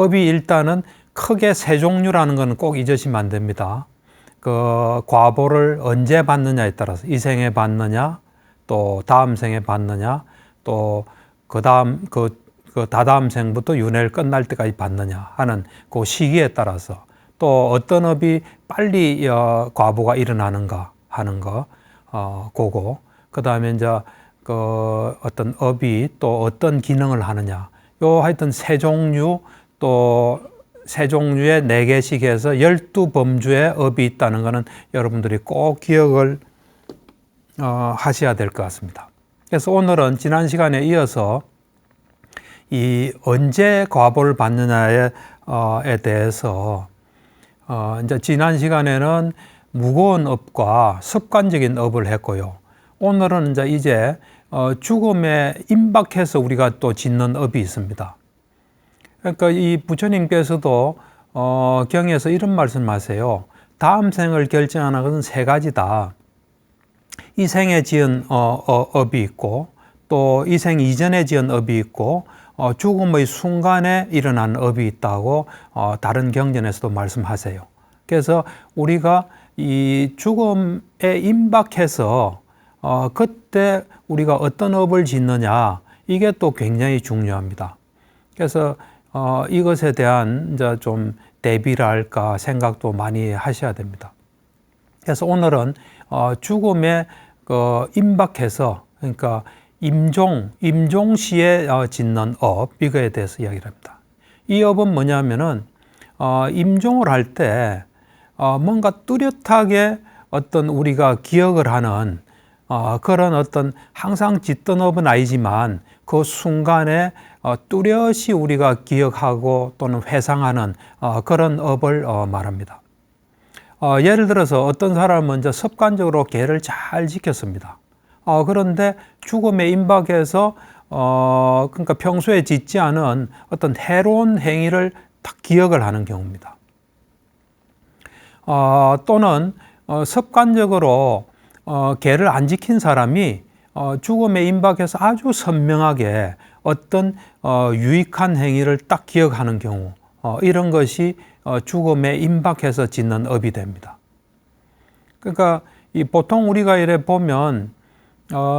업이 일단은 크게 세 종류라는 것은 꼭 잊으시면 안 됩니다. 그 과보를 언제 받느냐에 따라서 이 생에 받느냐, 또 다음 생에 받느냐, 또 그 다음 다다음 생부터 윤회를 끝날 때까지 받느냐 하는 그 시기에 따라서 또 어떤 업이 빨리 과보가 일어나는가 하는 거 그거. 그다음에 이제 그 어떤 업이 또 어떤 기능을 하느냐. 요 하여튼 세 종류 또 세 종류의 4개씩해서 12범주의 업이 있다는 것은 여러분들이 꼭 기억을 하셔야 될 것 같습니다. 그래서 오늘은 지난 시간에 이어서 이 언제 과보를 받느냐에 대해서 이제 지난 시간에는 무거운 업과 습관적인 업을 했고요. 오늘은 이제 죽음에 임박해서 우리가 또 짓는 업이 있습니다. 그러니까 이 부처님께서도 경에서 이런 말씀하세요. 다음 생을 결정하는 것은 3가지다. 이 생에 지은 업이 있고 또 이 생 이전에 지은 업이 있고 죽음의 순간에 일어난 업이 있다고 다른 경전에서도 말씀하세요. 그래서 우리가 이 죽음에 임박해서 그때 우리가 어떤 업을 짓느냐 이게 또 굉장히 중요합니다. 그래서 이것에 대한 이제 좀 대비랄까 생각도 많이 하셔야 됩니다. 그래서 오늘은 죽음에 임박해서 그러니까 임종시에 짓는 업 이거에 대해서 이야기를 합니다. 이 업은 뭐냐면은 임종을 할 때 뭔가 뚜렷하게 어떤 우리가 기억을 하는 그런 어떤 항상 짓던 업은 아니지만 그 순간에 뚜렷이 우리가 기억하고 또는 회상하는 그런 업을 말합니다. 예를 들어서 어떤 사람은 먼저 습관적으로 계를 잘 지켰습니다. 그런데 죽음에 임박해서 그러니까 평소에 짓지 않은 어떤 해로운 행위를 딱 기억을 하는 경우입니다. 또는 습관적으로 계를 안 지킨 사람이 죽음에 임박해서 아주 선명하게 어떤 유익한 행위를 딱 기억하는 경우 이런 것이 죽음에 임박해서 짓는 업이 됩니다. 그러니까 보통 우리가 이래 보면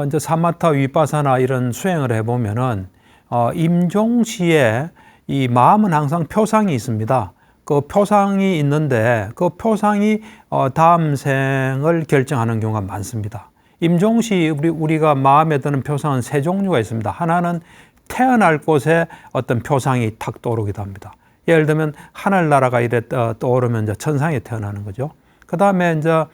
이제 사마타 위파사나 이런 수행을 해보면은 임종시에 이 마음은 항상 표상이 있습니다. 그 표상이 있는데 그 표상이 다음 생을 결정하는 경우가 많습니다. 임종시 우리가 마음에 드는 표상은 3종류가 있습니다. 하나는 태어날 곳에 어떤 표상이 탁 떠오르기도 합니다. 예를 들면 하늘나라가 이래 떠오르면 이제 천상에 태어나는 거죠. 그 다음에 이제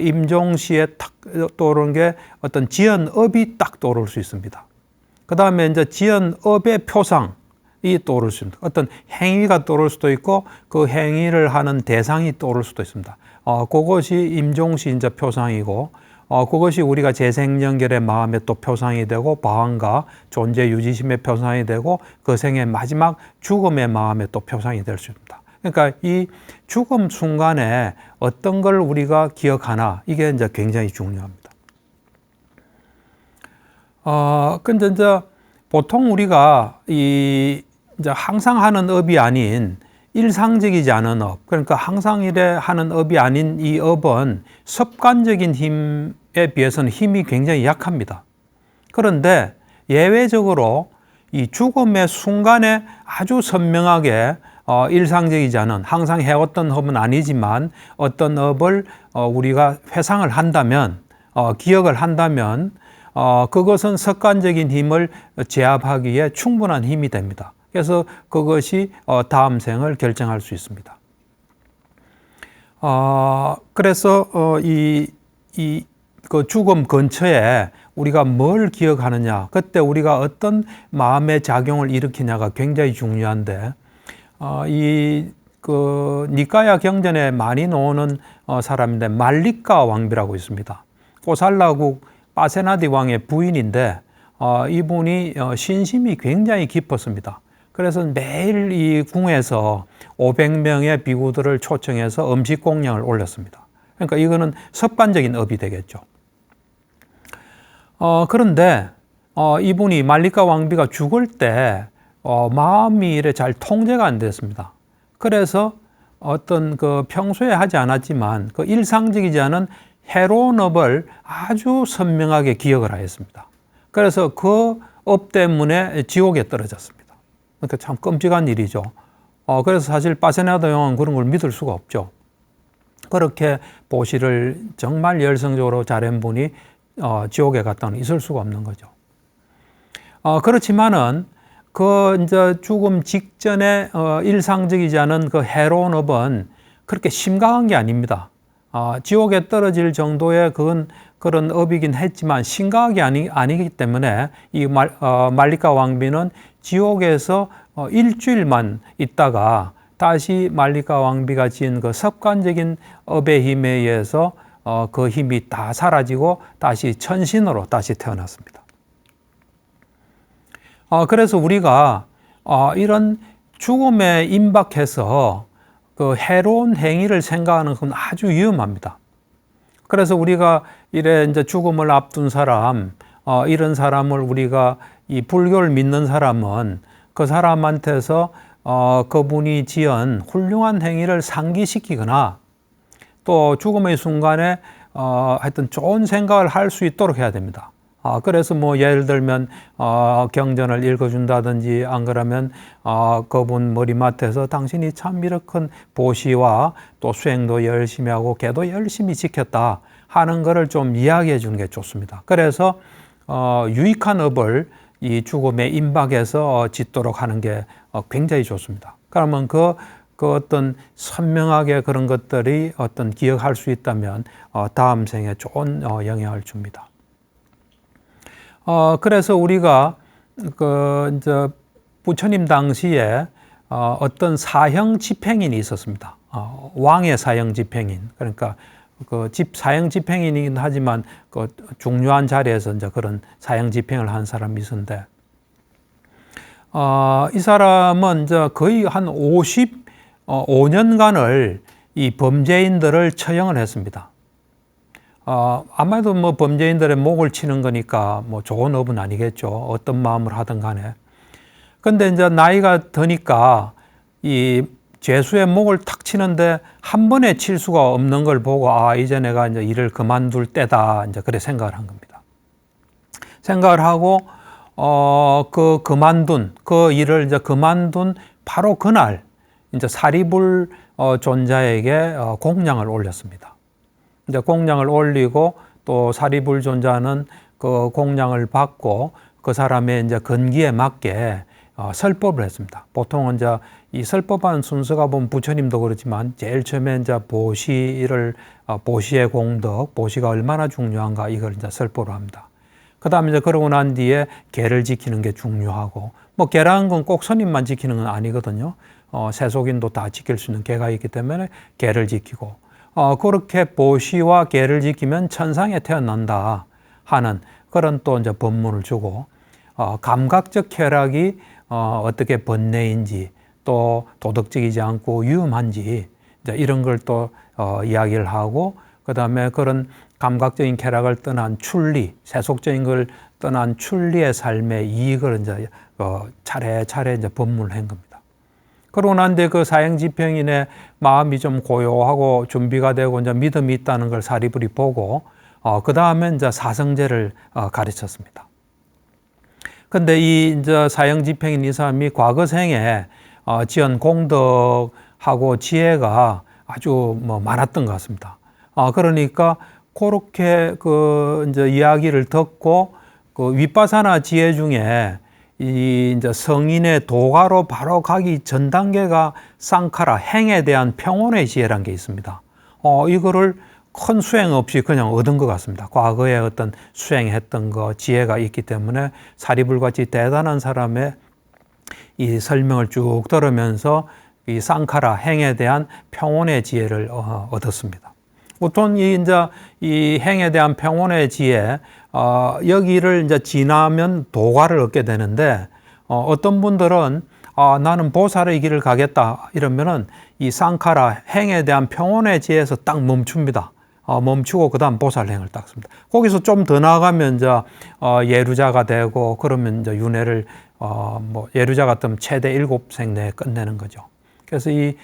임종시에 탁 떠오르는 게 어떤 지연업이 딱 떠오를 수 있습니다. 그 다음에 이제 지연업의 표상이 떠오를 수 있습니다. 어떤 행위가 떠오를 수도 있고 그 행위를 하는 대상이 떠오를 수도 있습니다. 그것이 임종시 이제 표상이고 그것이 우리가 재생연결의 마음의 또 표상이 되고 방황과 존재 유지심의 표상이 되고 그 생의 마지막 죽음의 마음의 또 표상이 될 수 있습니다. 그러니까 이 죽음 순간에 어떤 걸 우리가 기억하나 이게 이제 굉장히 중요합니다. 근데 이제 보통 우리가 이제 항상 하는 업이 아닌 일상적이지 않은 업, 그러니까 항상 이래 하는 업이 아닌 이 업은 습관적인 힘에 비해서는 힘이 굉장히 약합니다. 그런데 예외적으로 이 죽음의 순간에 아주 선명하게 일상적이지 않은 항상 해왔던 업은 아니지만 어떤 업을 우리가 회상을 한다면 기억을 한다면 그것은 습관적인 힘을 제압하기에 충분한 힘이 됩니다. 그래서 그것이 다음 생을 결정할 수 있습니다. 그래서 그 죽음 근처에 우리가 뭘 기억하느냐, 그때 우리가 어떤 마음의 작용을 일으키냐가 굉장히 중요한데 그 니까야 경전에 많이 나오는 사람인데 말리카 왕비라고 있습니다. 고살라국 파세나디 왕의 부인인데 이분이 신심이 굉장히 깊었습니다. 그래서 매일 이 궁에서 500명의 비구들을 초청해서 음식 공양을 올렸습니다. 그러니까 이거는 습관적인 업이 되겠죠. 그런데 이분이 말리카 왕비가 죽을 때 마음이 이래 잘 통제가 안 됐습니다. 그래서 어떤 그 평소에 하지 않았지만 그 일상적이지 않은 해로운 업을 아주 선명하게 기억을 하였습니다. 그래서 그 업 때문에 지옥에 떨어졌습니다. 그러니까 참 끔찍한 일이죠. 그래서 사실 바세나다 왕은 그런 걸 믿을 수가 없죠. 그렇게 보시를 정말 열성적으로 잘한 분이 지옥에 갔다는 있을 수가 없는 거죠. 그렇지만은 그 이제 죽음 직전에 일상적이지 않은 그 해로운 업은 그렇게 심각한 게 아닙니다. 지옥에 떨어질 정도의 그런 업이긴 했지만 심각하게 아니기 때문에 이 말리카 왕비는 지옥에서 일주일만 있다가 다시 말리카 왕비가 지은 그 습관적인 업의 힘에 의해서 그 힘이 다 사라지고 다시 천신으로 다시 태어났습니다. 그래서 우리가 이런 죽음에 임박해서 그 해로운 행위를 생각하는 건 아주 위험합니다. 그래서 우리가 이래 이제 죽음을 앞둔 사람, 이런 사람을 우리가 이 불교를 믿는 사람은 그 사람한테서 그분이 지은 훌륭한 행위를 상기시키거나 또 죽음의 순간에 하여튼 좋은 생각을 할 수 있도록 해야 됩니다. 그래서 뭐 예를 들면 경전을 읽어준다든지 안 그러면 그분 머리맡에서 당신이 참 이렇게 보시와 또 수행도 열심히 하고 계도 열심히 지켰다 하는 것을 좀 이야기해 주는 게 좋습니다. 그래서 유익한 업을 이 죽음에 임박해서 짓도록 하는 게 굉장히 좋습니다. 그러면 그 어떤 선명하게 그런 것들이 어떤 기억할 수 있다면 다음 생에 좋은 영향을 줍니다. 그래서 우리가 이제 부처님 당시에 어떤 사형 집행인이 있었습니다. 왕의 사형 집행인. 그러니까 사형 집행인이긴 하지만 그 중요한 자리에서 이제 그런 사형 집행을 한 사람이 있었는데, 이 사람은 이제 거의 한 55년간을 이 범죄인들을 처형을 했습니다. 아마도 뭐 범죄인들의 목을 치는 거니까 뭐 좋은 업은 아니겠죠. 어떤 마음을 하든 간에. 근데 이제 나이가 드니까 이 죄수의 목을 탁 치는데 한 번에 칠 수가 없는 걸 보고 이제 내가 이제 일을 그만둘 때다. 이제 그래 생각을 한 겁니다. 생각을 하고 그 일을 이제 그만둔 바로 그날 이제 사리불 존자에게 공양을 올렸습니다. 이제 공양을 올리고 또 사리불존자는 그 공양을 받고 그 사람의 이제 건기에 맞게 설법을 했습니다. 보통은 이제 이 설법하는 순서가 보면 부처님도 그렇지만 제일 처음에 이제 보시의 공덕, 보시가 얼마나 중요한가 이걸 이제 설법을 합니다. 그 다음에 이제 그러고 난 뒤에 계를 지키는 게 중요하고, 뭐 계라는 건 꼭 스님만 지키는 건 아니거든요. 세속인도 다 지킬 수 있는 계가 있기 때문에 계를 지키고, 그렇게 보시와 계를 지키면 천상에 태어난다 하는 그런 또 이제 법문을 주고, 감각적 쾌락이 어떻게 번뇌인지 또 도덕적이지 않고 위험한지 이제 이런 걸 또 이야기를 하고, 그 다음에 그런 감각적인 쾌락을 떠난 출리, 세속적인 걸 떠난 출리의 삶의 이익을 이제 차례차례 이제 법문을 한 겁니다. 그러고 난 뒤에 그 사형 집행인의 마음이 좀 고요하고 준비가 되고 이제 믿음이 있다는 걸 사리불이 보고, 그 다음에 이제 사성제를 가르쳤습니다. 근데 이 이제 사형 집행인 이 사람이 과거 생에 지은 공덕하고 지혜가 아주 뭐 많았던 것 같습니다. 그러니까 그렇게 그 이제 이야기를 듣고 그 윗바사나 지혜 중에 이 이제 성인의 도가로 바로 가기 전 단계가 쌍카라, 행에 대한 평온의 지혜라는 게 있습니다. 이거를 큰 수행 없이 그냥 얻은 것 같습니다. 과거에 어떤 수행했던 거, 지혜가 있기 때문에 사리불같이 대단한 사람의 이 설명을 쭉 들으면서 이 쌍카라, 행에 대한 평온의 지혜를 얻었습니다. 보통 이 행에 대한 평온의 지혜, 여기를 이제 지나면 도가를 얻게 되는데, 어떤 분들은 나는 보살의 길을 가겠다 이러면은 이 쌍카라, 행에 대한 평온의 지혜에서 딱 멈춥니다. 멈추고 그다음 보살행을 닦습니다. 거기서 좀 더 나아가면 이제 예루자가 되고 그러면 이제 윤회를 뭐 예루자 같으면 최대 7생 내에 끝내는 거죠. 그래서 이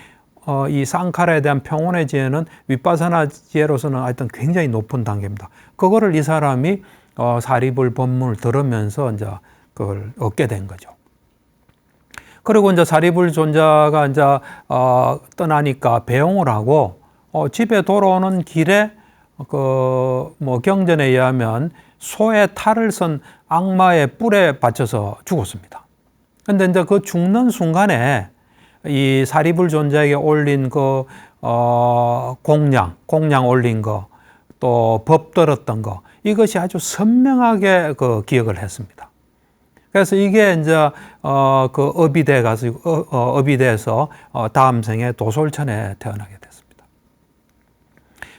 쌍카라에 대한 평온의 지혜는 윗바사나 지혜로서는 하여튼 굉장히 높은 단계입니다. 그거를 이 사람이 사리불 법문을 들으면서 이제 그걸 얻게 된 거죠. 그리고 이제 사리불 존자가 이제 떠나니까 배웅을 하고 집에 돌아오는 길에 그 뭐 경전에 의하면 소의 탈을 쓴 악마의 뿔에 받쳐서 죽었습니다. 근데 이제 그 죽는 순간에 이 사리불 존자에게 올린 그 공양 올린 거, 또 법 들었던 거, 이것이 아주 선명하게 그 기억을 했습니다. 그래서 이게 이제 그 업이 돼 가지고 업이 돼서 다음 생에 도솔천에 태어나게 됐습니다.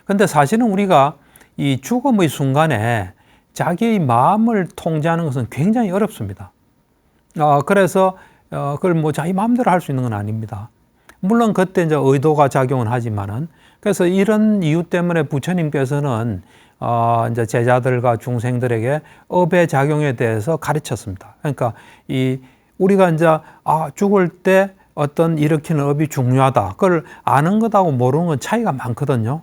근데 사실은 우리가 이 죽음의 순간에 자기의 마음을 통제하는 것은 굉장히 어렵습니다. 그래서 그걸 뭐 자기 마음대로 할 수 있는 건 아닙니다. 물론 그때 이제 의도가 작용은 하지만은, 그래서 이런 이유 때문에 부처님께서는 이제 제자들과 중생들에게 업의 작용에 대해서 가르쳤습니다. 그러니까 우리가 이제 죽을 때 어떤 일으키는 업이 중요하다. 그걸 아는 것하고 모르는 건 차이가 많거든요.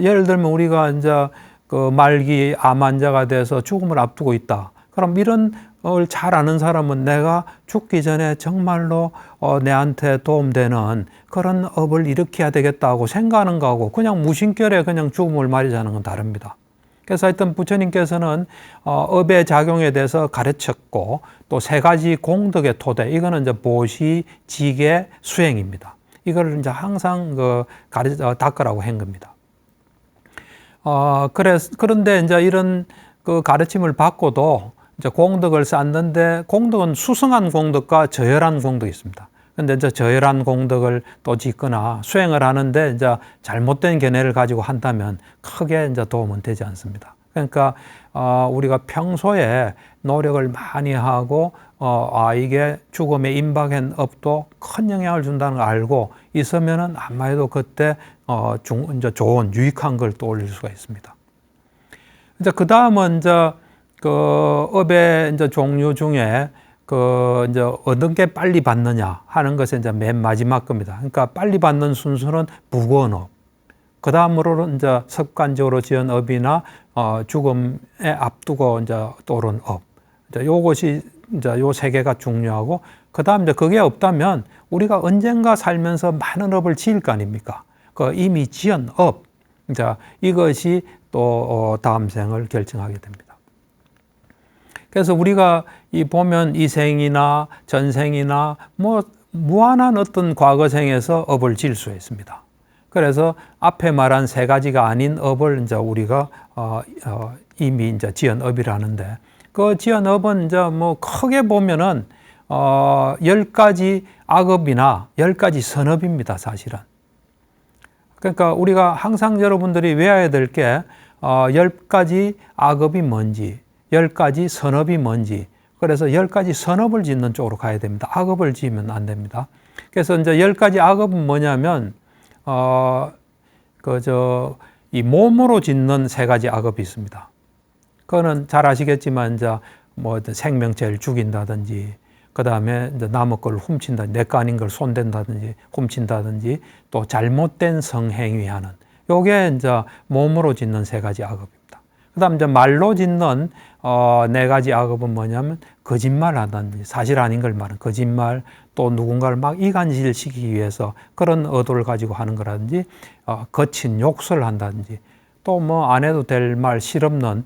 예를 들면 우리가 이제 그 말기 암 환자가 돼서 죽음을 앞두고 있다. 그럼 이런 걸 잘 아는 사람은 내가 죽기 전에 정말로 내한테 도움되는 그런 업을 일으켜야 되겠다고 생각하는 거하고 그냥 무심결에 그냥 죽음을 맞이하는 건 다릅니다. 그래서 하여튼 부처님께서는 업의 작용에 대해서 가르쳤고 또 3가지 공덕의 토대, 이거는 이제 보시, 지계, 수행입니다. 이걸 이제 항상 닦으라고 한 겁니다. 그런데 이제 이런 그 가르침을 받고도 이제 공덕을 쌓는데, 공덕은 수승한 공덕과 저열한 공덕이 있습니다. 근데 이제 저열한 공덕을 또 짓거나 수행을 하는데 이제 잘못된 견해를 가지고 한다면 크게 이제 도움은 되지 않습니다. 그러니까 우리가 평소에 노력을 많이 하고 이게 죽음에 임박한 업도 큰 영향을 준다는 걸 알고 있으면은 아마도 그때 이제 좋은 유익한 걸 또 올릴 수가 있습니다. 이제 그 다음은 이제 그 업의 이제 종류 중에 이제 어떤 게 빨리 받느냐 하는 것이 이제 맨 마지막 겁니다. 그러니까 빨리 받는 순서는 무거운 업. 그 다음으로는 이제 습관적으로 지은 업이나 죽음에 앞두고 이제 떠오른 업. 이제 요것이 이제 요 3개가 중요하고, 그 다음 이제 그게 없다면 우리가 언젠가 살면서 많은 업을 지을 거 아닙니까? 그 이미 지은 업. 이제 이것이 또 다음 생을 결정하게 됩니다. 그래서 우리가 보면 이 생이나 전생이나 뭐 무한한 어떤 과거생에서 업을 지을 수 있습니다. 그래서 앞에 말한 3가지가 아닌 업을 이제 우리가 이미 이제 지은 업이라는데, 그 지은 업은 이제 뭐 크게 보면은 10가지 악업이나 10가지 선업입니다, 사실은. 그러니까 우리가 항상 여러분들이 외워야 될 게 10가지 악업이 뭔지, 10가지 선업이 뭔지, 그래서 10가지 선업을 짓는 쪽으로 가야 됩니다. 악업을 지으면 안 됩니다. 그래서 이제 10가지 악업은 뭐냐면, 이 몸으로 짓는 3가지 악업이 있습니다. 그거는 잘 아시겠지만, 이제 뭐 생명체를 죽인다든지, 그 다음에 이제 남의 걸 훔친다든지, 내 거 아닌 걸 손댄다든지, 훔친다든지, 또 잘못된 성행위 하는, 요게 이제 몸으로 짓는 3가지 악업입니다. 그 다음 이제 말로 짓는 4가지 악업은 뭐냐면, 거짓말 한다든지, 사실 아닌 걸 말하는 거짓말, 또 누군가를 막 이간질시키기 위해서 그런 의도를 가지고 하는 거라든지, 거친 욕설을 한다든지, 또 뭐 안 해도 될 말, 실없는,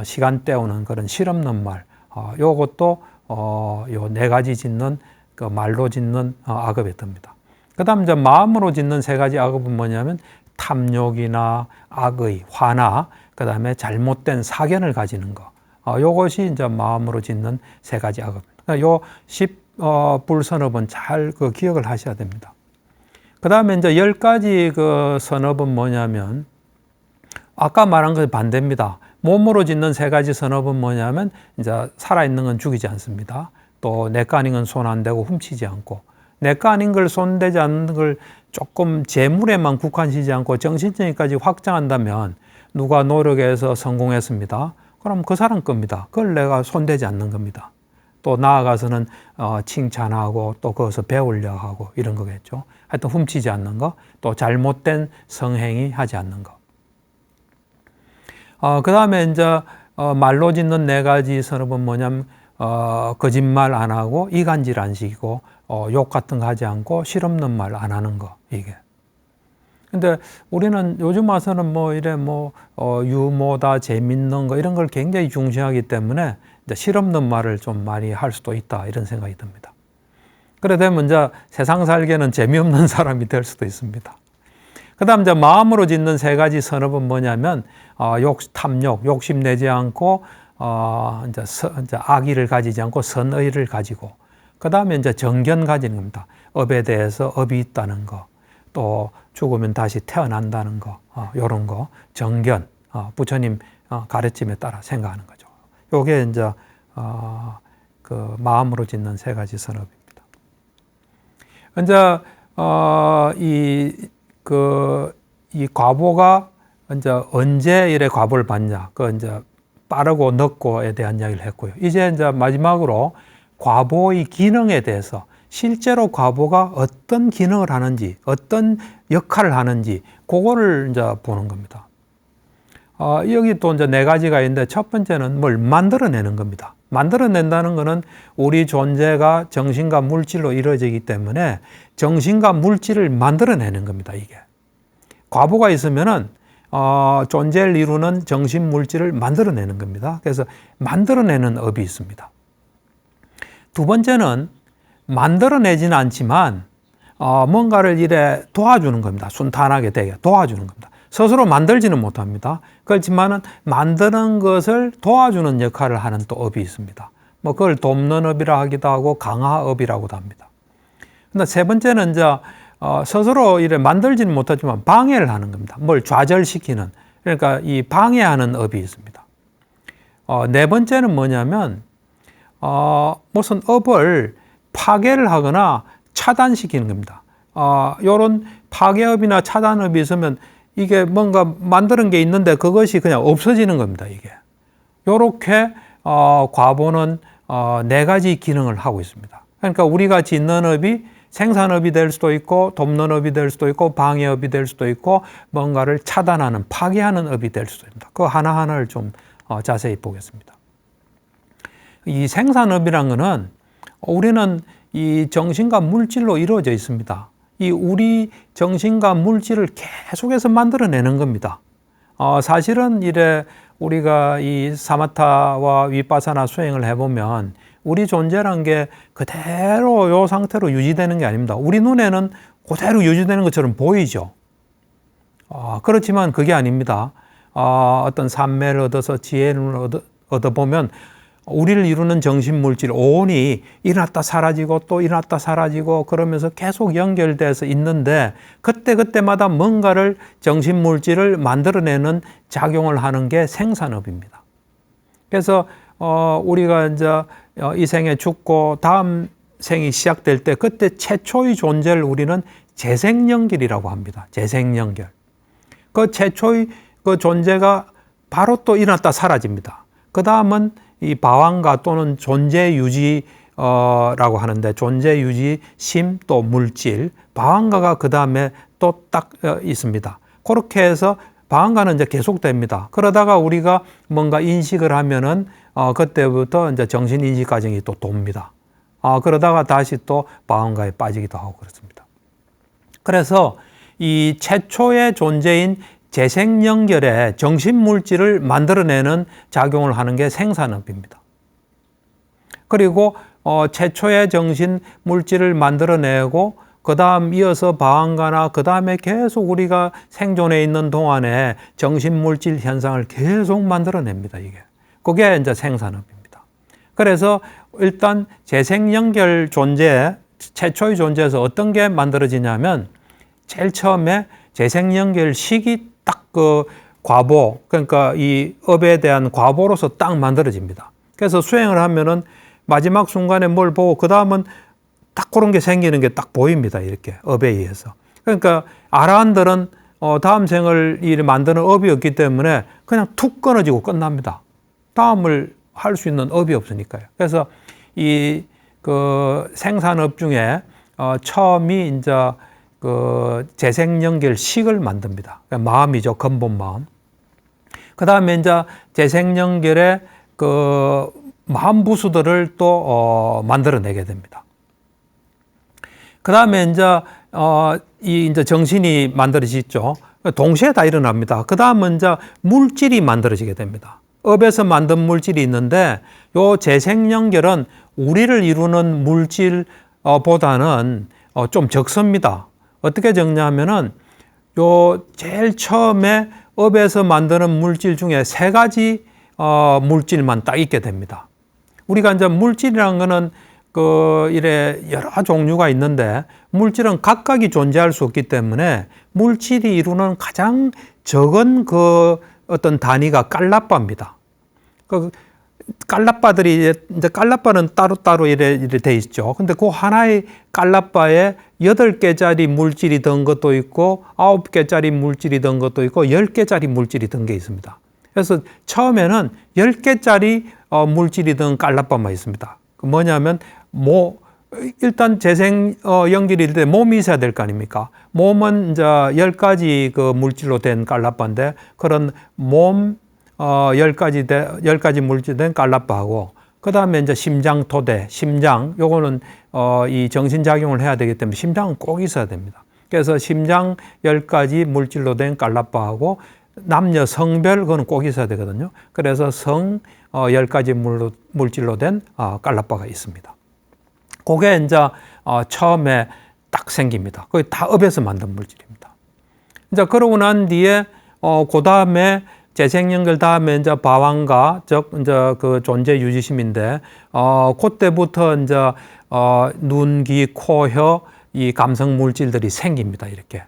시간 때우는 그런 실없는 말, 요것도 요 4가지 짓는, 그 말로 짓는 악업에 듭니다. 그 다음 이제 마음으로 짓는 3가지 악업은 뭐냐면, 탐욕이나 악의, 화나, 그 다음에 잘못된 사견을 가지는 거. 요것이 이제 마음으로 짓는 3가지 악업입니다. 요 10불선업은 잘 기억을 하셔야 됩니다. 그 다음에 이제 10가지 그 선업은 뭐냐면, 아까 말한 것이 반대입니다. 몸으로 짓는 3가지 선업은 뭐냐면, 이제 살아있는 건 죽이지 않습니다. 또 내 거 아닌 건 손 안 대고 훔치지 않고, 내 거 아닌 걸 손대지 않는 걸 조금 재물에만 국한시지 않고 정신적인까지 확장한다면, 누가 노력해서 성공했습니다. 그럼 그 사람 겁니다. 그걸 내가 손대지 않는 겁니다. 또 나아가서는 칭찬하고 또 거기서 배우려 하고 이런 거겠죠. 하여튼 훔치지 않는 거, 또 잘못된 성행위 하지 않는 거. 그 다음에 이제 말로 짓는 네 가지 선업은 뭐냐면 거짓말 안 하고 이간질 안 시키고 욕 같은 거 하지 않고 실없는 말 안 하는 거, 이게. 근데 우리는 요즘 와서는 뭐 이래 유머다 재밌는 거 이런 걸 굉장히 중시하기 때문에 이제 실없는 말을 좀 많이 할 수도 있다 이런 생각이 듭니다. 그래 되면 이제 세상 살기에는 재미없는 사람이 될 수도 있습니다. 그다음 이제 마음으로 짓는 세 가지 선업은 뭐냐면 탐욕, 욕심내지 않고 이제 악의를 가지지 않고 선의를 가지고, 그다음에 이제 정견 가지는 겁니다. 업에 대해서 업이 있다는 거, 또 죽으면 다시 태어난다는 거, 이런 거, 정견, 부처님 가르침에 따라 생각하는 거죠. 요게 이제 그 마음으로 짓는 세 가지 선업입니다. 이제 이 과보가 이제 언제 이래 과보를 받냐, 그 이제 빠르고 늦고에 대한 이야기를 했고요. 이제 마지막으로 과보의 기능에 대해서, 실제로 과보가 어떤 기능을 하는지, 어떤 역할을 하는지, 그거를 이제 보는 겁니다. 여기 또 이제 네 가지가 있는데, 첫 번째는 뭘 만들어내는 겁니다. 만들어낸다는 것은 우리 존재가 정신과 물질로 이루어지기 때문에 정신과 물질을 만들어내는 겁니다, 이게. 과보가 있으면은 존재를 이루는 정신 물질을 만들어내는 겁니다. 그래서 만들어내는 업이 있습니다. 두 번째는 만들어내지는 않지만 뭔가를 이래 도와주는 겁니다. 순탄하게 되게 도와주는 겁니다. 스스로 만들지는 못합니다. 그렇지만은 만드는 것을 도와주는 역할을 하는 또 업이 있습니다. 뭐 그걸 돕는 업이라 하기도 하고 강화업이라고도 합니다. 근데 세 번째는 이제 스스로 이래 만들지는 못하지만 방해를 하는 겁니다. 뭘 좌절시키는, 그러니까 이 방해하는 업이 있습니다. 네 번째는 뭐냐면 무슨 업을 파괴를 하거나 차단시키는 겁니다. 이런 파괴업이나 차단업이 있으면 이게 뭔가 만드는 게 있는데 그것이 그냥 없어지는 겁니다, 이게. 요렇게 과보는 네 가지 기능을 하고 있습니다. 그러니까 우리가 짓는 업이 생산업이 될 수도 있고, 돕는 업이 될 수도 있고, 방해업이 될 수도 있고, 뭔가를 차단하는, 파괴하는 업이 될 수도 있습니다. 그 하나하나를 좀 자세히 보겠습니다. 이 생산업이란 것은 우리는 이 정신과 물질로 이루어져 있습니다. 이 우리 정신과 물질을 계속해서 만들어내는 겁니다. 사실은 이래 우리가 이 사마타와 위파사나 수행을 해보면 우리 존재란 게 그대로 요 상태로 유지되는 게 아닙니다. 우리 눈에는 그대로 유지되는 것처럼 보이죠. 그렇지만 그게 아닙니다. 어떤 삼매를 얻어서 지혜를 얻어보면 우리를 이루는 정신물질 온이 일어났다 사라지고 또 일어났다 사라지고 그러면서 계속 연결돼서 있는데, 그때마다 뭔가를 정신물질을 만들어내는 작용을 하는 게 생산업입니다. 그래서 우리가 이제 이 생에 죽고 다음 생이 시작될 때 그때 최초의 존재를 우리는 재생연결이라고 합니다. 재생연결. 그 최초의 그 존재가 바로 또 일어났다 사라집니다. 그 다음은 이 방황가 또는 존재유지라고 하는데, 존재유지, 심, 또 물질, 방황가가 그 다음에 또 딱 있습니다. 그렇게 해서 방황가는 이제 계속됩니다. 그러다가 우리가 뭔가 인식을 하면은 그때부터 이제 정신인식 과정이 또 돕니다. 그러다가 다시 또 방황가에 빠지기도 하고 그렇습니다. 그래서 이 최초의 존재인 재생연결에 정신물질을 만들어내는 작용을 하는 게 생산업입니다. 그리고 최초의 정신물질을 만들어내고 그 다음 이어서 방황가나 그 다음에 계속 우리가 생존해 있는 동안에 정신물질 현상을 계속 만들어냅니다, 이게. 그게 이제 생산업입니다. 그래서 일단 재생연결 존재, 최초의 존재에서 어떤 게 만들어지냐면, 제일 처음에 재생연결 식이 딱 그 과보, 그러니까 이 업에 대한 과보로서 딱 만들어집니다. 그래서 수행을 하면은 마지막 순간에 뭘 보고 그 다음은 딱 그런 게 생기는 게 딱 보입니다. 이렇게 업에 의해서. 그러니까 아라한들은 다음 생을 만드는 업이 없기 때문에 그냥 툭 끊어지고 끝납니다. 다음을 할 수 있는 업이 없으니까요. 그래서 그 생산업 중에 처음이 이제 그 재생연결식을 만듭니다. 그러니까 마음이죠. 근본 마음. 그 다음에 이제 재생연결의 그 마음 부수들을 또 만들어내게 됩니다. 그 다음에 이제 정신이 만들어지죠. 동시에 다 일어납니다. 그 다음은 이제 물질이 만들어지게 됩니다. 업에서 만든 물질이 있는데 요 재생연결은 우리를 이루는 물질보다는 좀 적습니다. 어떻게 적냐면은 요 제일 처음에 업에서 만드는 물질 중에 3가지 물질만 딱 있게 됩니다. 우리가 이제 물질이라는 거는 이래 여러 종류가 있는데 물질은 각각이 존재할 수 없기 때문에 물질이 이루는 가장 적은 어떤 단위가 깔라빠입니다. 깔라빠들이 이제 깔라빠는 따로따로 이래 돼 있죠. 근데 그 하나의 깔라빠에 8개짜리 물질이 든 것도 있고 9개짜리 물질이 든 것도 있고 10개짜리 물질이 든 게 있습니다. 그래서 처음에는 10개짜리 물질이 든 깔라빠만 있습니다. 뭐냐면 일단 재생 연결일 때 몸이 있어야 될 거 아닙니까? 몸은 이제 10가지 그 물질로 된 깔라빠인데 그런 몸 10가지 물질 된 깔라빠하고 그다음에 이제 심장 토대, 심장 요거는 이 정신작용을 해야 되기 때문에 심장은 꼭 있어야 됩니다. 그래서 심장 10가지 물질로 된 깔라빠하고 남녀 성별 그거는 꼭 있어야 되거든요. 그래서 성 10가지 물질로 된 깔라빠가 있습니다. 그게 이제 처음에 딱 생깁니다. 그게 다 업에서 만든 물질입니다. 이제 그러고 난 뒤에 그 다음에 재생연결 다음에 이제 바완가, 즉 이제 그 존재 유지심인데 그때부터 이제 눈, 귀, 코, 혀 이 감성 물질들이 생깁니다. 이렇게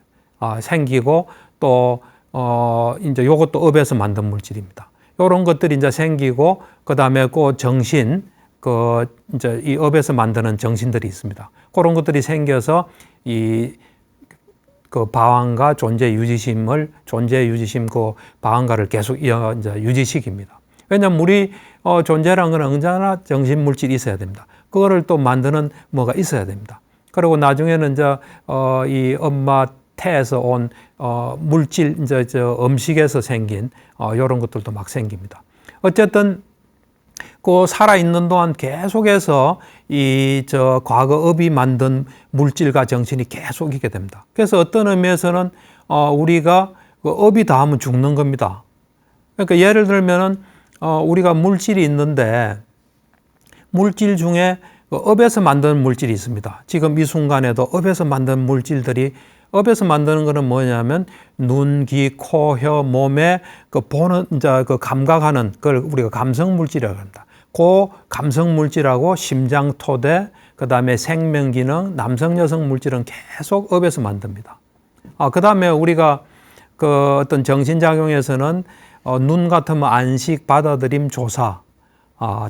생기고 또 이제 요것도 업에서 만든 물질입니다. 요런 것들이 이제 생기고 그다음에 그 정신 이제 이 업에서 만드는 정신들이 있습니다. 그런 것들이 생겨서 그 방황과 존재 유지심 그 방황가를 계속 이제 유지시킵니다. 왜냐하면 우리 존재라는 건 언제나 정신 물질이 있어야 됩니다. 그거를 또 만드는 뭐가 있어야 됩니다. 그리고 나중에는 이제 이 엄마 태에서 온 물질 이제 음식에서 생긴 이런 것들도 막 생깁니다. 어쨌든 그 살아있는 동안 계속해서 과거 업이 만든 물질과 정신이 계속 있게 됩니다. 그래서 어떤 의미에서는 우리가 그 업이 닿으면 죽는 겁니다. 그러니까 예를 들면은 우리가 물질이 있는데 물질 중에 업에서 만드는 물질이 있습니다. 지금 이 순간에도 업에서 만든 물질들이 업에서 만드는 거는 뭐냐면 눈, 귀, 코, 혀, 몸에 보는 이제 감각하는 그걸 우리가 감성 물질이라고 합니다. 그 감성 물질하고 심장 토대, 그다음에 생명 기능, 남성 여성 물질은 계속 업에서 만듭니다. 그다음에 우리가 어떤 정신 작용에서는 눈 같으면 안식, 받아들임, 조사,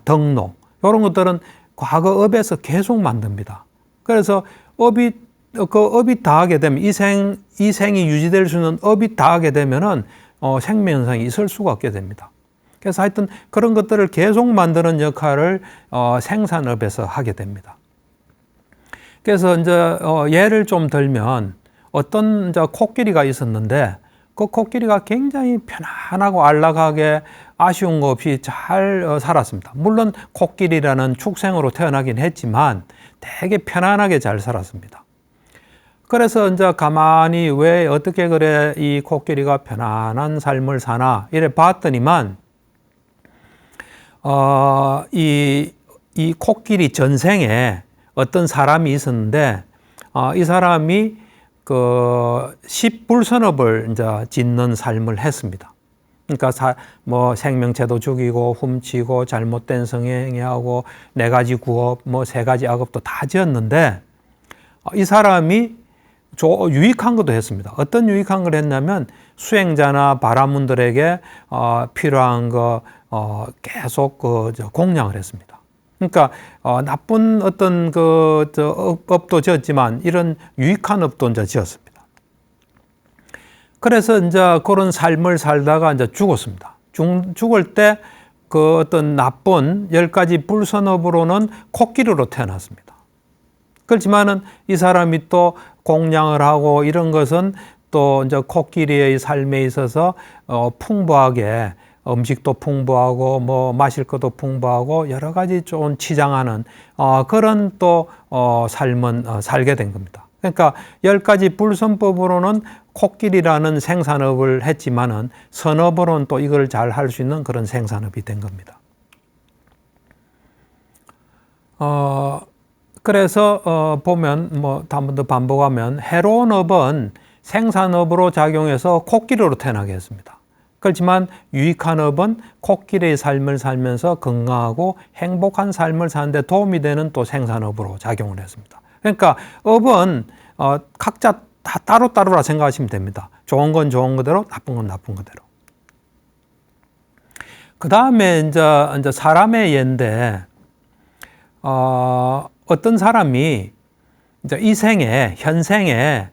등록 이런 것들은 과거 업에서 계속 만듭니다. 그래서 업이 다하게 되면 이 생이 유지될 수 있는 업이 다하게 되면은 생명 현상이 있을 수가 없게 됩니다. 그래서 하여튼 그런 것들을 계속 만드는 역할을 생산업에서 하게 됩니다. 그래서 이제 예를 좀 들면 어떤 이제 코끼리가 있었는데 그 코끼리가 굉장히 편안하고 안락하게 아쉬운 거 없이 잘 살았습니다. 물론 코끼리라는 축생으로 태어나긴 했지만 되게 편안하게 잘 살았습니다. 그래서 이제 가만히 왜 어떻게 그래 이 코끼리가 편안한 삶을 사나 이래 봤더니만 이 코끼리 전생에 어떤 사람이 있었는데 이 사람이 십불선업을 이제 짓는 삶을 했습니다. 그러니까 뭐 생명체도 죽이고 훔치고 잘못된 성행위하고 4가지 구업, 뭐 3가지 악업도 다 지었는데 이 사람이 유익한 것도 했습니다. 어떤 유익한 걸 했냐면 수행자나 바라문들에게 필요한 거 계속 공양을 했습니다. 그러니까 나쁜 어떤 업도 지었지만 이런 유익한 업도 이제 지었습니다. 그래서 이제 그런 삶을 살다가 이제 죽었습니다. 죽을 때 그 어떤 나쁜 10가지 불선업으로는 코끼리로 태어났습니다. 그렇지만은 이 사람이 또 공양을 하고 이런 것은 또 이제 코끼리의 삶에 있어서 풍부하게 음식도 풍부하고 뭐 마실 것도 풍부하고 여러 가지 좀 치장하는 그런 또 삶은 살게 된 겁니다. 그러니까 10가지 불선법으로는 코끼리라는 생산업을 했지만은 선업으로는 또 이걸 잘 할 수 있는 그런 생산업이 된 겁니다. 그래서 보면 뭐 한 번 더 반복하면 해로운업은 생산업으로 작용해서 코끼리로 태어나게 했습니다. 그렇지만 유익한 업은 코끼리의 삶을 살면서 건강하고 행복한 삶을 사는데 도움이 되는 또 생산업으로 작용을 했습니다. 그러니까 업은 각자 다 따로따로라 생각하시면 됩니다. 좋은 건 좋은 거대로, 나쁜 건 나쁜 거대로. 그 다음에 이제 사람의 예인데, 어떤 사람이 이제 이 생에, 현생에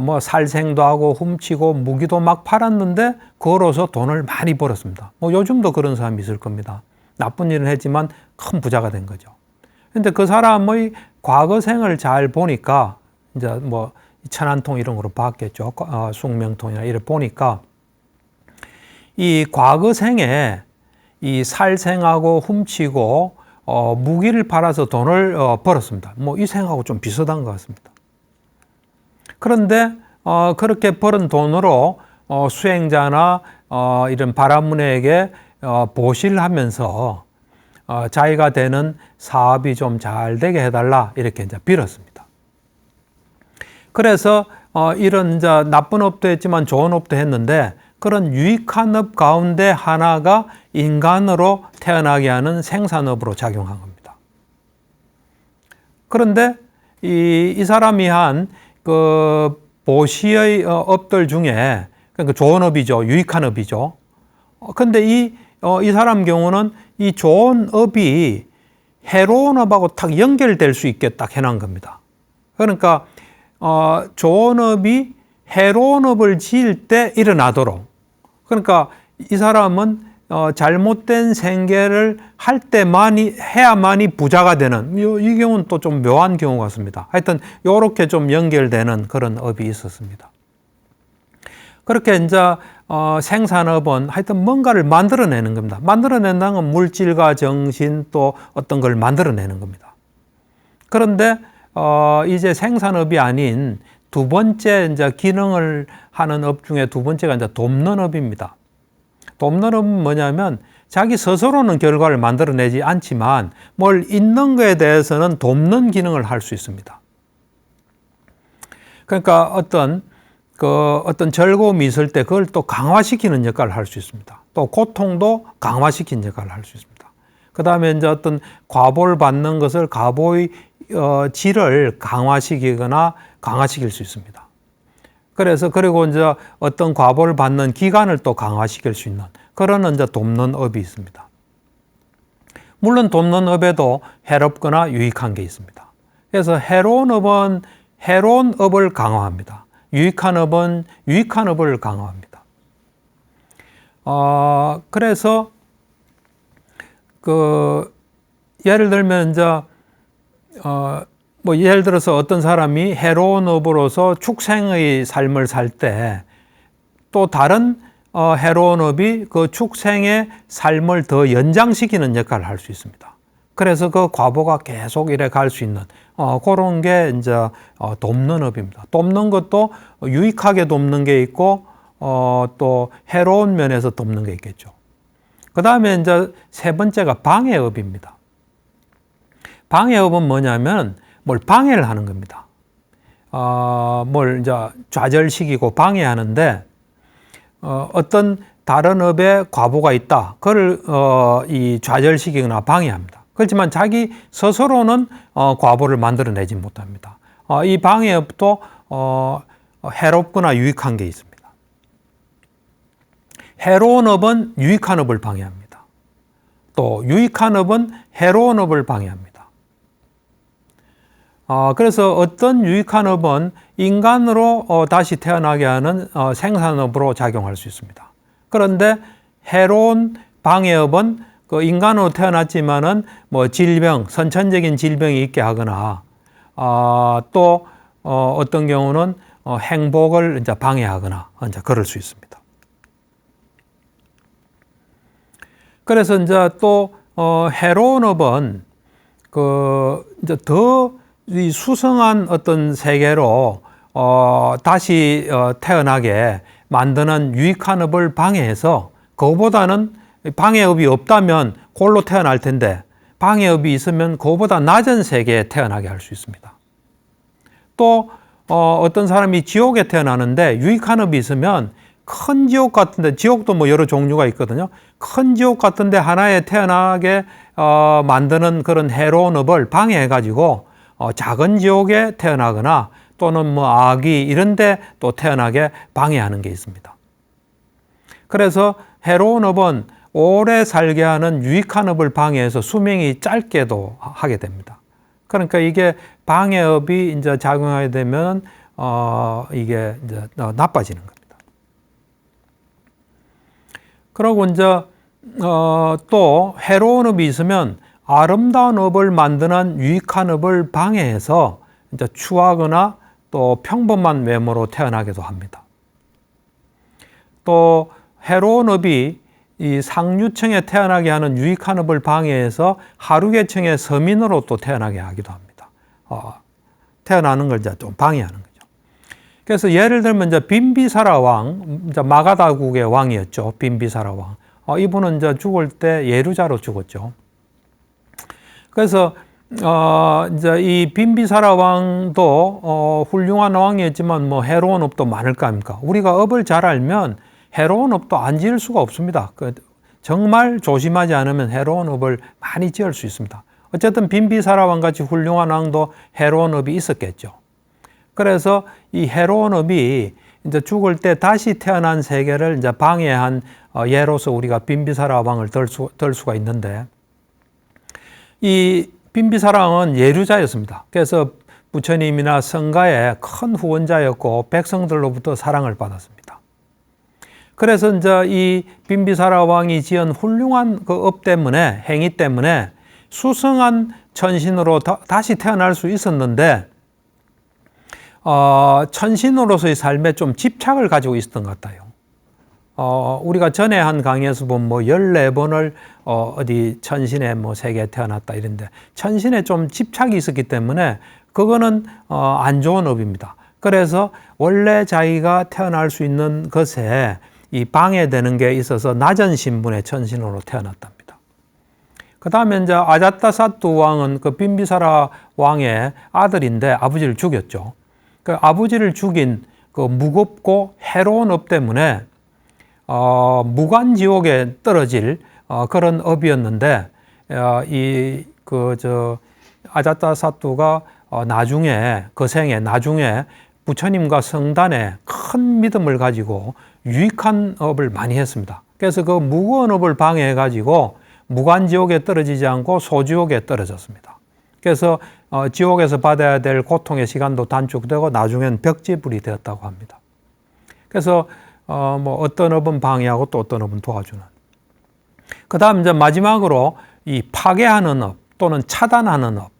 뭐 살생도 하고 훔치고 무기도 막 팔았는데 그걸로서 돈을 많이 벌었습니다. 뭐 요즘도 그런 사람이 있을 겁니다. 나쁜 일을 했지만 큰 부자가 된 거죠. 근데 그 사람의 과거생을 잘 보니까 이제 뭐 천안통 이런 거로 봤겠죠. 숙명통이나 이를 보니까 이 과거생에 이 살생하고 훔치고 무기를 팔아서 돈을 벌었습니다. 뭐 이 생하고 좀 비슷한 것 같습니다. 그런데 그렇게 벌은 돈으로 수행자나 이런 바라문에게 보시를 하면서 자기가 되는 사업이 좀 잘 되게 해달라 이렇게 이제 빌었습니다. 그래서 이런 이제 나쁜 업도 했지만 좋은 업도 했는데 그런 유익한 업 가운데 하나가 인간으로 태어나게 하는 생산업으로 작용한 겁니다. 그런데 이 사람이 한 그 보시의 업들 중에 그러니까 좋은 업이죠, 유익한 업이죠. 근데 이 사람 경우는 이 좋은 업이 해로운 업하고 딱 연결될 수 있게 딱 해놓은 겁니다. 그러니까 좋은 업이 해로운 업을 지을 때 일어나도록. 그러니까 이 사람은 잘못된 생계를 할 때만이 해야만이 부자가 되는 이 경우는 또 좀 묘한 경우 같습니다. 하여튼 이렇게 좀 연결되는 그런 업이 있었습니다. 그렇게 이제 생산업은 하여튼 뭔가를 만들어내는 겁니다. 만들어낸다는 건 물질과 정신 또 어떤 걸 만들어내는 겁니다. 그런데 이제 생산업이 아닌 두 번째 이제 기능을 하는 업 중에 두 번째가 이제 돕는 업입니다. 돕는 업은 뭐냐면 자기 스스로는 결과를 만들어내지 않지만 뭘 있는 거에 대해서는 돕는 기능을 할 수 있습니다. 그러니까 어떤 즐거움이 있을 때 그걸 또 강화시키는 역할을 할 수 있습니다. 또 고통도 강화시키는 역할을 할 수 있습니다. 그 다음에 이제 어떤 과보를 받는 것을 과보의 질을 강화시키거나 강화시킬 수 있습니다. 그리고 이제 어떤 과보를 받는 기간을 또 강화시킬 수 있는 그런 이제 돕는 업이 있습니다. 물론 돕는 업에도 해롭거나 유익한 게 있습니다. 그래서 해로운 업은 해로운 업을 강화합니다. 유익한 업은 유익한 업을 강화합니다. 그래서 예를 들면 이제 뭐 예를 들어서 어떤 사람이 해로운 업으로서 축생의 삶을 살 때 또 다른 해로운 업이 그 축생의 삶을 더 연장시키는 역할을 할 수 있습니다. 그래서 그 과보가 계속 이래 갈 수 있는 그런 게 이제 돕는 업입니다. 돕는 것도 유익하게 돕는 게 있고 또 해로운 면에서 돕는 게 있겠죠. 그 다음에 이제 세 번째가 방해업입니다. 방해업은 뭐냐면 뭘 방해를 하는 겁니다. 뭘 이제 좌절시키고 방해하는데 어떤 다른 업에 과보가 있다. 그걸 이 좌절시키거나 방해합니다. 그렇지만 자기 스스로는 과보를 만들어내지 못합니다. 이 방해업도 해롭거나 유익한 게 있습니다. 해로운 업은 유익한 업을 방해합니다. 또 유익한 업은 해로운 업을 방해합니다. 그래서 어떤 유익한 업은 인간으로 다시 태어나게 하는 생산업으로 작용할 수 있습니다. 그런데 해로운 방해업은 그 인간으로 태어났지만은 뭐 질병, 선천적인 질병이 있게 하거나 또 어떤 경우는 행복을 이제 방해하거나 이제 그럴 수 있습니다. 그래서 이제 또 해로운 업은 이제 더 이 수성한 어떤 세계로 다시 태어나게 만드는 유익한 업을 방해해서 그거보다는 방해업이 없다면 골로 태어날 텐데 방해업이 있으면 그거보다 낮은 세계에 태어나게 할 수 있습니다. 또 어떤 사람이 지옥에 태어나는데 유익한 업이 있으면 큰 지옥 같은데, 지옥도 뭐 여러 종류가 있거든요. 큰 지옥 같은데 하나에 태어나게 만드는 그런 해로운 업을 방해해가지고 작은 지옥에 태어나거나 또는 뭐 아기 이런 데 또 태어나게 방해하는 게 있습니다. 그래서 해로운 업은 오래 살게 하는 유익한 업을 방해해서 수명이 짧게도 하게 됩니다. 그러니까 이게 방해업이 이제 작용하게 되면 이게 이제 나빠지는 겁니다. 그리고 이제 또 해로운 업이 있으면 아름다운 업을 만드는 유익한 업을 방해해서 이제 추하거나 또 평범한 외모로 태어나기도 합니다. 또 해로운 업이 이 상류층에 태어나게 하는 유익한 업을 방해해서 하류계층의 서민으로 또 태어나게 하기도 합니다. 태어나는 걸 이제 좀 방해하는 거죠. 그래서 예를 들면 이제 빈비사라 왕, 이제 마가다국의 왕이었죠. 빈비사라 왕. 이분은 이제 죽을 때 예루자로 죽었죠. 그래서 이제 이 빈비사라 왕도 훌륭한 왕이었지만 뭐 해로운 업도 많을 거 아닙니까? 우리가 업을 잘 알면 해로운 업도 안 지을 수가 없습니다. 정말 조심하지 않으면 해로운 업을 많이 지을 수 있습니다. 어쨌든 빈비사라 왕 같이 훌륭한 왕도 해로운 업이 있었겠죠. 그래서 이 해로운 업이 이제 죽을 때 다시 태어난 세계를 이제 방해한 예로서 우리가 빈비사라 왕을 들 수가 있는데, 이 빈비사라 왕은 예류자였습니다. 그래서 부처님이나 성가의 큰 후원자였고 백성들로부터 사랑을 받았습니다. 그래서 이제 이 빈비사라 왕이 지은 훌륭한 그 업 때문에, 행위 때문에 수성한 천신으로 다시 태어날 수 있었는데 천신으로서의 삶에 좀 집착을 가지고 있었던 것 같아요. 우리가 전에 한 강의에서 보면 뭐 14번을 어디 천신의 뭐 세계에 태어났다 이런데 천신에 좀 집착이 있었기 때문에 그거는 안 좋은 업입니다. 그래서 원래 자기가 태어날 수 있는 것에 이 방해되는 게 있어서 낮은 신분의 천신으로 태어났답니다. 그 다음에 이제 아자타사뚜 왕은 그 빈비사라 왕의 아들인데 아버지를 죽였죠. 그 아버지를 죽인 그 무겁고 해로운 업 때문에 무간지옥에 떨어질 그런 업이었는데 아자타사뚜가 나중에 부처님과 성단에 큰 믿음을 가지고 유익한 업을 많이 했습니다. 그래서 그 무거운 업을 방해해 가지고 무간지옥에 떨어지지 않고 소지옥에 떨어졌습니다. 그래서 지옥에서 받아야 될 고통의 시간도 단축되고 나중엔 벽지불이 되었다고 합니다. 그래서 뭐 어떤 업은 방해하고 또 어떤 업은 도와주는. 그 다음 이제 마지막으로 이 파괴하는 업 또는 차단하는 업.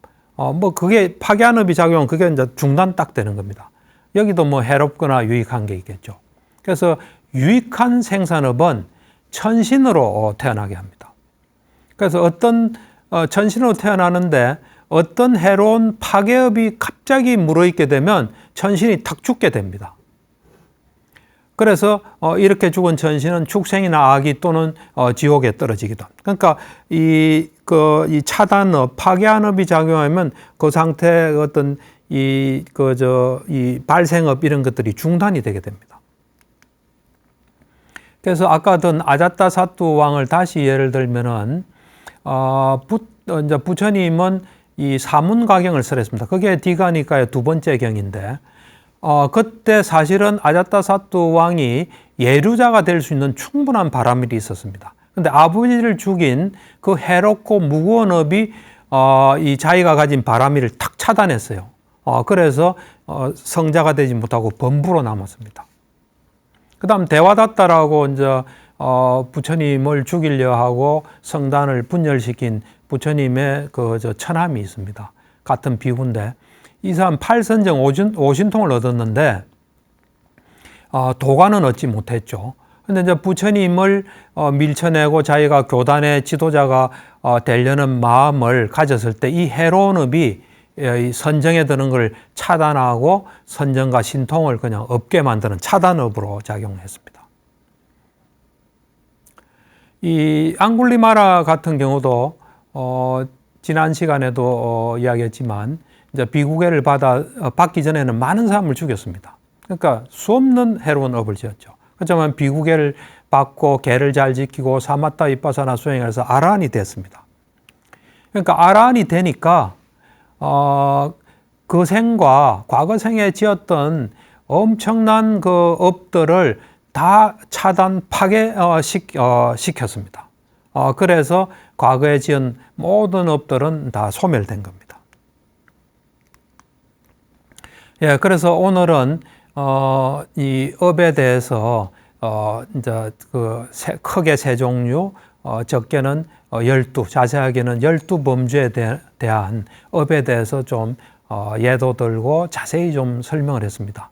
뭐 그게 파괴하는 업이 작용하면 그게 이제 중단 딱 되는 겁니다. 여기도 뭐 해롭거나 유익한 게 있겠죠. 그래서 유익한 생산업은 천신으로 태어나게 합니다. 그래서 어떤 천신으로 태어나는데 어떤 해로운 파괴업이 갑자기 물어있게 되면 천신이 탁 죽게 됩니다. 그래서 이렇게 죽은 천신은 축생이나 아기 또는 지옥에 떨어지기도 합니다. 그러니까 이 차단업, 파괴한업이 작용하면 그 상태의 어떤 이 발생업 이런 것들이 중단이 되게 됩니다. 그래서 아까 던 아자타사뚜 왕을 다시 예를 들면은 이제 부처님은 이 사문가경을 설했습니다. 그게 디가니카의 두 번째 경인데 그때 사실은 아자타사뚜 왕이 예류자가 될 수 있는 충분한 바람일이 있었습니다. 근데 아버지를 죽인 그 해롭고 무거운 업이 이 자기가 가진 바람일을 탁 차단했어요. 그래서 성자가 되지 못하고 범부로 남았습니다. 그다음 대화다따라고 이제 부처님을 죽이려 하고 성단을 분열시킨 부처님의 처남이 있습니다. 같은 비구인데 이 사람 8선정 오신통을 얻었는데 도관은 얻지 못했죠. 근데 이제 부처님을 밀쳐내고 자기가 교단의 지도자가 되려는 마음을 가졌을 때 이 해로운 업이 선정에 드는 걸 차단하고 선정과 신통을 그냥 없게 만드는 차단업으로 작용했습니다. 이 앙굴리마라 같은 경우도 지난 시간에도 이야기했지만 이제 비구계를 받기 전에는 많은 사람을 죽였습니다. 그러니까 수없는 해로운 업을 지었죠. 그렇지만 비구계를 받고 계를 잘 지키고 사마타 이빠사나 수행해서 아라한이 됐습니다. 그러니까 아라한이 되니까 그 생과 과거 생에 지었던 엄청난 그 업들을 다 차단 파괴시켰습니다. 그래서 과거에 지은 모든 업들은 다 소멸된 겁니다. 예, 그래서 오늘은 이 업에 대해서 이제 크게 세 종류, 적게는 12, 자세하게는 12범주에 대한 업에 대해서 좀 예도 들고 자세히 좀 설명을 했습니다.